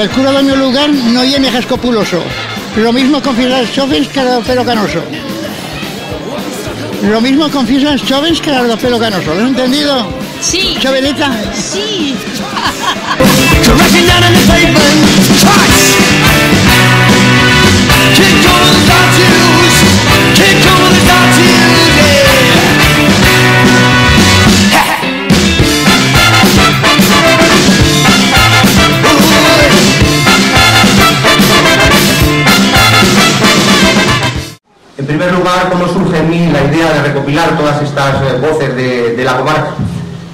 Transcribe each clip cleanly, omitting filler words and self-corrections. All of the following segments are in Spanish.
el cura del meu lugar no hi ha escopuloso. Lo mismo confiesa els jóvenes que el pelo canoso. Lo mismo confiesan los jóvenes que los de pelo canoso. ¿Lo has entendido? Sí. ¿Joveneta? Sí. En primer lugar, ¿cómo surge en mí la idea de recopilar todas estas voces de la comarca?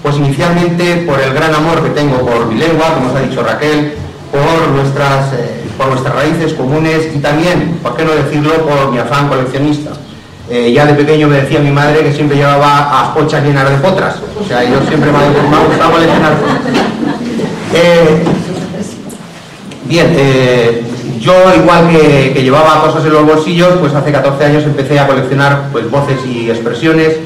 Pues inicialmente por el gran amor que tengo por mi lengua, como os ha dicho Raquel, por nuestras raíces comunes y también, por qué no decirlo, por mi afán coleccionista. Ya de pequeño me decía mi madre que siempre llevaba a pochas llenas de potras, o sea, yo siempre me ha gustado coleccionar. Yo, igual que llevaba cosas en los bolsillos, pues hace 14 años empecé a coleccionar pues, voces y expresiones,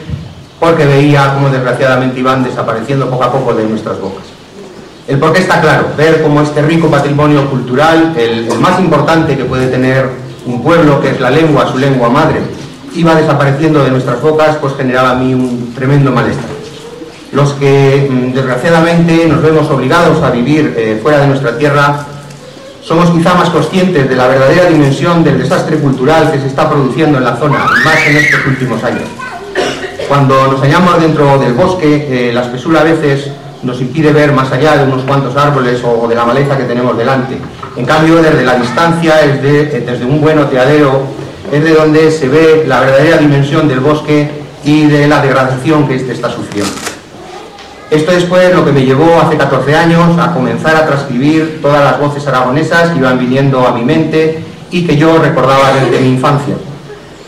porque veía cómo desgraciadamente iban desapareciendo poco a poco de nuestras bocas. El porqué está claro: ver cómo este rico patrimonio cultural, el más importante que puede tener un pueblo, que es la lengua, su lengua madre, iba desapareciendo de nuestras bocas, pues generaba a mí un tremendo malestar. Los que desgraciadamente nos vemos obligados a vivir fuera de nuestra tierra, somos quizá más conscientes de la verdadera dimensión del desastre cultural que se está produciendo en la zona, más en estos últimos años. Cuando nos hallamos dentro del bosque, la espesura a veces nos impide ver más allá de unos cuantos árboles o de la maleza que tenemos delante. En cambio, desde la distancia, desde un buen oteadero, es de donde se ve la verdadera dimensión del bosque y de la degradación que éste está sufriendo. Esto es pues lo que me llevó hace 14 años a comenzar a transcribir todas las voces aragonesas que iban viniendo a mi mente y que yo recordaba desde mi infancia.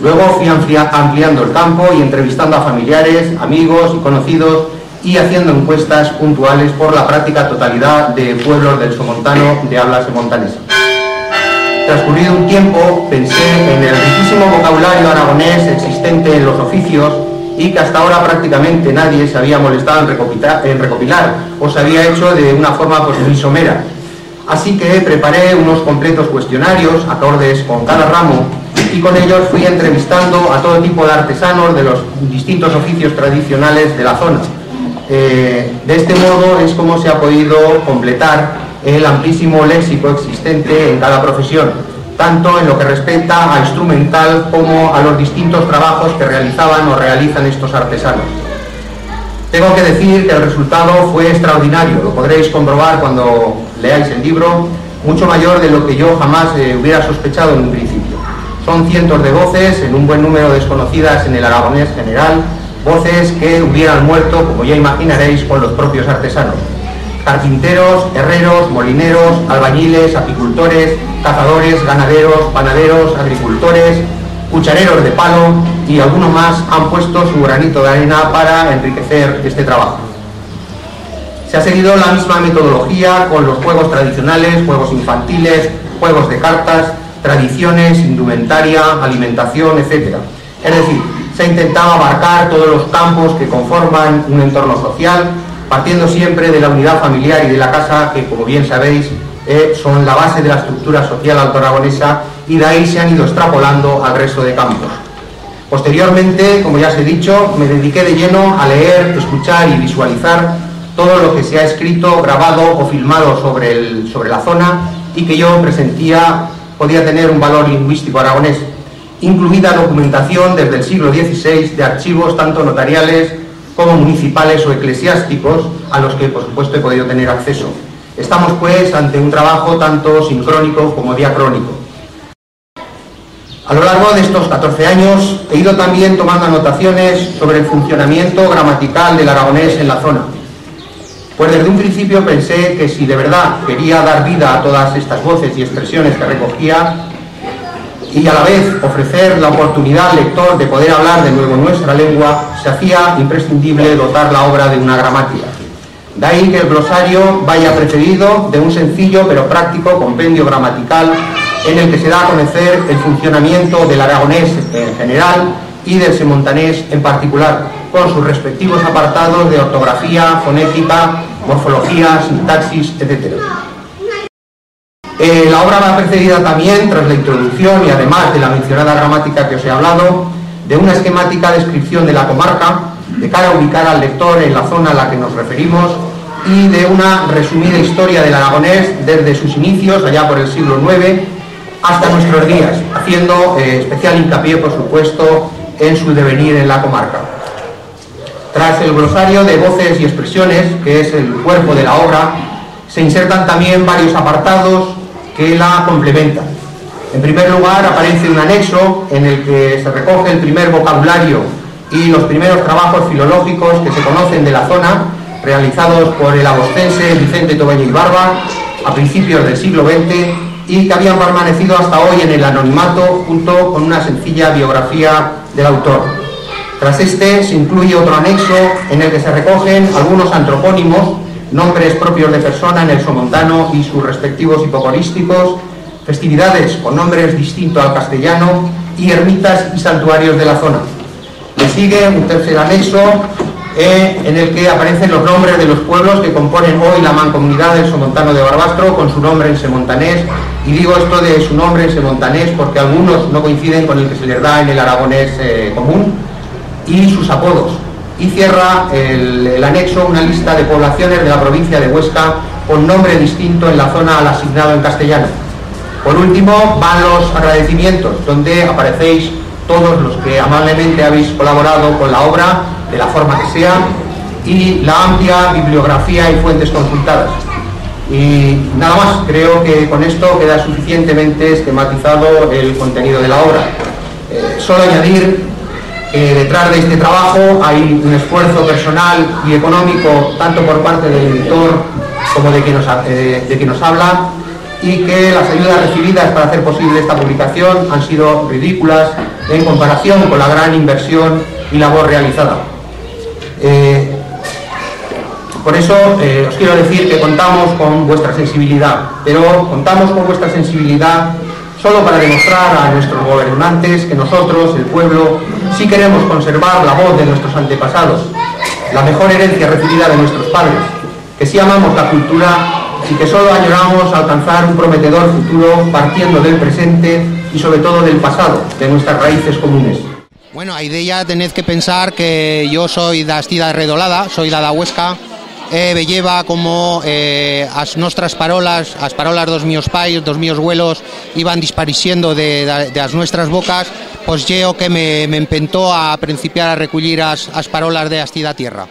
Luego fui ampliando el campo y entrevistando a familiares, amigos y conocidos y haciendo encuestas puntuales por la práctica totalidad de pueblos del somontano de habla semontanesa. Transcurrido un tiempo, pensé en el riquísimo vocabulario aragonés existente en los oficios y que hasta ahora prácticamente nadie se había molestado en recopilar o se había hecho de una forma pues muy somera. Así que preparé unos completos cuestionarios acordes con cada ramo y con ellos fui entrevistando a todo tipo de artesanos de los distintos oficios tradicionales de la zona. De este modo es como se ha podido completar el amplísimo léxico existente en cada profesión, tanto en lo que respecta a instrumental como a los distintos trabajos que realizaban o realizan estos artesanos. Tengo que decir que el resultado fue extraordinario, lo podréis comprobar cuando leáis el libro, mucho mayor de lo que yo jamás hubiera sospechado en un principio. Son cientos de voces, en un buen número desconocidas en el aragonés general, voces que hubieran muerto, como ya imaginaréis, con los propios artesanos. Carpinteros, herreros, molineros, albañiles, apicultores, cazadores, ganaderos, panaderos, agricultores, cuchareros de palo y algunos más han puesto su granito de arena para enriquecer este trabajo. Se ha seguido la misma metodología con los juegos tradicionales, juegos infantiles, juegos de cartas, tradiciones, indumentaria, alimentación, etc. Es decir, se ha intentado abarcar todos los campos que conforman un entorno social, partiendo siempre de la unidad familiar y de la casa, que como bien sabéis son la base de la estructura social altoaragonesa, y de ahí se han ido extrapolando al resto de campos. Posteriormente, como ya os he dicho, me dediqué de lleno a leer, escuchar y visualizar todo lo que se ha escrito, grabado o filmado sobre la zona y que yo presentía podía tener un valor lingüístico aragonés, incluida documentación desde el siglo XVI de archivos tanto notariales como municipales o eclesiásticos, a los que por supuesto he podido tener acceso. Estamos pues ante un trabajo tanto sincrónico como diacrónico. A lo largo de estos 14 años he ido también tomando anotaciones sobre el funcionamiento gramatical del aragonés en la zona. Pues desde un principio pensé que si de verdad quería dar vida a todas estas voces y expresiones que recogía, y a la vez ofrecer la oportunidad al lector de poder hablar de nuevo nuestra lengua, se hacía imprescindible dotar la obra de una gramática. De ahí que el glosario vaya precedido de un sencillo pero práctico compendio gramatical en el que se da a conocer el funcionamiento del aragonés en general y del semontanés en particular, con sus respectivos apartados de ortografía, fonética, morfología, sintaxis, etc. La obra va precedida también, tras la introducción y además de la mencionada gramática que os he hablado, de una esquemática descripción de la comarca, de cara a ubicar al lector en la zona a la que nos referimos, y de una resumida historia del aragonés desde sus inicios, allá por el siglo IX, hasta nuestros días, haciendo especial hincapié, por supuesto, en su devenir en la comarca. Tras el glosario de voces y expresiones, que es el cuerpo de la obra, se insertan también varios apartados que la complementan. En primer lugar, aparece un anexo en el que se recoge el primer vocabulario y los primeros trabajos filológicos que se conocen de la zona, realizados por el agostense Vicente Tobeña y Barba a principios del siglo XX y que habían permanecido hasta hoy en el anonimato junto con una sencilla biografía del autor. Tras este se incluye otro anexo en el que se recogen algunos antropónimos, nombres propios de persona en el somontano y sus respectivos hipocorísticos, festividades con nombres distintos al castellano y ermitas y santuarios de la zona. Le sigue un tercer anexo en el que aparecen los nombres de los pueblos que componen hoy la mancomunidad del Somontano de Barbastro con su nombre en semontanés, y digo esto de su nombre en semontanés porque algunos no coinciden con el que se les da en el aragonés común, y sus apodos. Y cierra el anexo una lista de poblaciones de la provincia de Huesca con nombre distinto en la zona al asignado en castellano. Por último van los agradecimientos, donde aparecéis todos los que amablemente habéis colaborado con la obra, de la forma que sea, y la amplia bibliografía y fuentes consultadas. Y nada más, creo que con esto queda suficientemente esquematizado el contenido de la obra. Solo añadir que detrás de este trabajo hay un esfuerzo personal y económico, tanto por parte del editor como de quien nos habla, y que las ayudas recibidas para hacer posible esta publicación han sido ridículas en comparación con la gran inversión y labor realizada. Por eso os quiero decir que contamos con vuestra sensibilidad, pero contamos con vuestra sensibilidad solo para demostrar a nuestros gobernantes que nosotros, el pueblo, sí queremos conservar la voz de nuestros antepasados, la mejor herencia recibida de nuestros padres, que sí amamos la cultura y que solo añoramos alcanzar un prometedor futuro partiendo del presente y sobre todo del pasado, de nuestras raíces comunes. Bueno, a idea tened que pensar que yo soy da Astida Redolada, soy da Huesca, lleva como as nostras parolas, as parolas dos míos pais, dos míos abuelos iban dispariciendo de as nuestras bocas, pues yo que me empentó a principiar a recollir as parolas de Astida Tierra.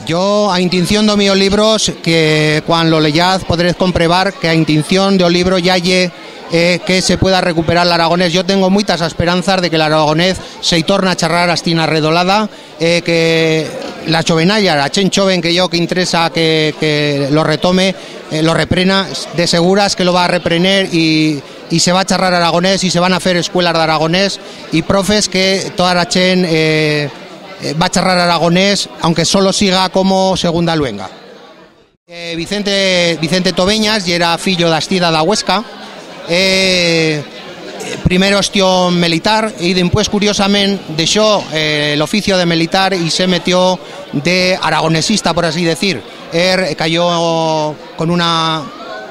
Yo, a intención de mis libros, que cuando lo leyad podréis comprobar que a intención de libro ya lle que se pueda recuperar el aragonés. Yo tengo muchas esperanzas de que el aragonés se torna a charrar Astina Redolada, que la chovenalla, la chen choven que yo que interesa que lo retome, lo reprena, de seguras que lo va a reprener y se va a charrar aragonés y se van a hacer escuelas de aragonés y profes que toda la chen va a charrar aragonés, aunque solo siga como segunda luenga. Vicente Tobeñas y era fillo de Astida da Huesca. Primero estió militar y después curiosamente dejó el oficio de militar y se metió de aragonesista, por así decir. Cayó con una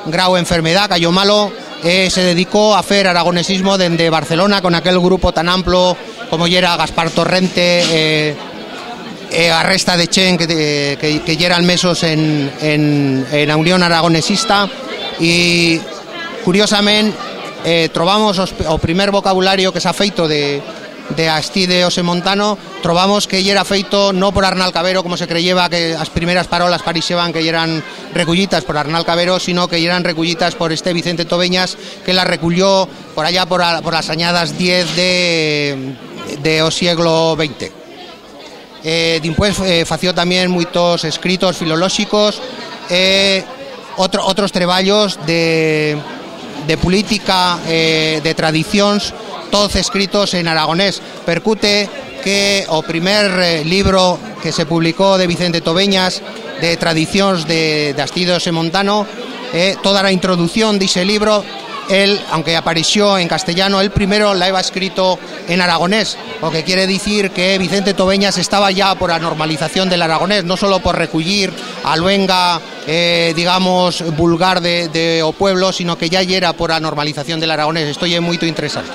grave enfermedad, cayó malo, se dedicó a hacer aragonesismo desde Barcelona con aquel grupo tan amplio como era Gaspar Torrente, a resta de Chen que eran mesos en la Unión Aragonesista, y curiosamente trobamos o primer vocabulario que se ha feito de Astide o Semontano, trobamos que era feito no por Arnal Cabero, como se creyeva que las primeras parolas parixeban que eran recullitas por Arnal Cabero, sino que eran recullitas por este Vicente Tobeñas, que las reculló por allá por las añadas 10 de o siglo XX. Después fació también muchos escritos filolóxicos, otros treballos de política, de tradicións, todos escritos en aragonés. Percute que o primer libro que se publicó de Vicente Tobeñas de tradicións de Astide o Semontano, toda la introducción de ese libro él, aunque apareció en castellano, él primero la había escrito en aragonés, lo que quiere decir que Vicente Tobeñas estaba ya por la normalización del aragonés, no solo por recollir a luenga, digamos, vulgar de o pueblo, sino que ya era por la normalización del aragonés. Esto es muy interesante.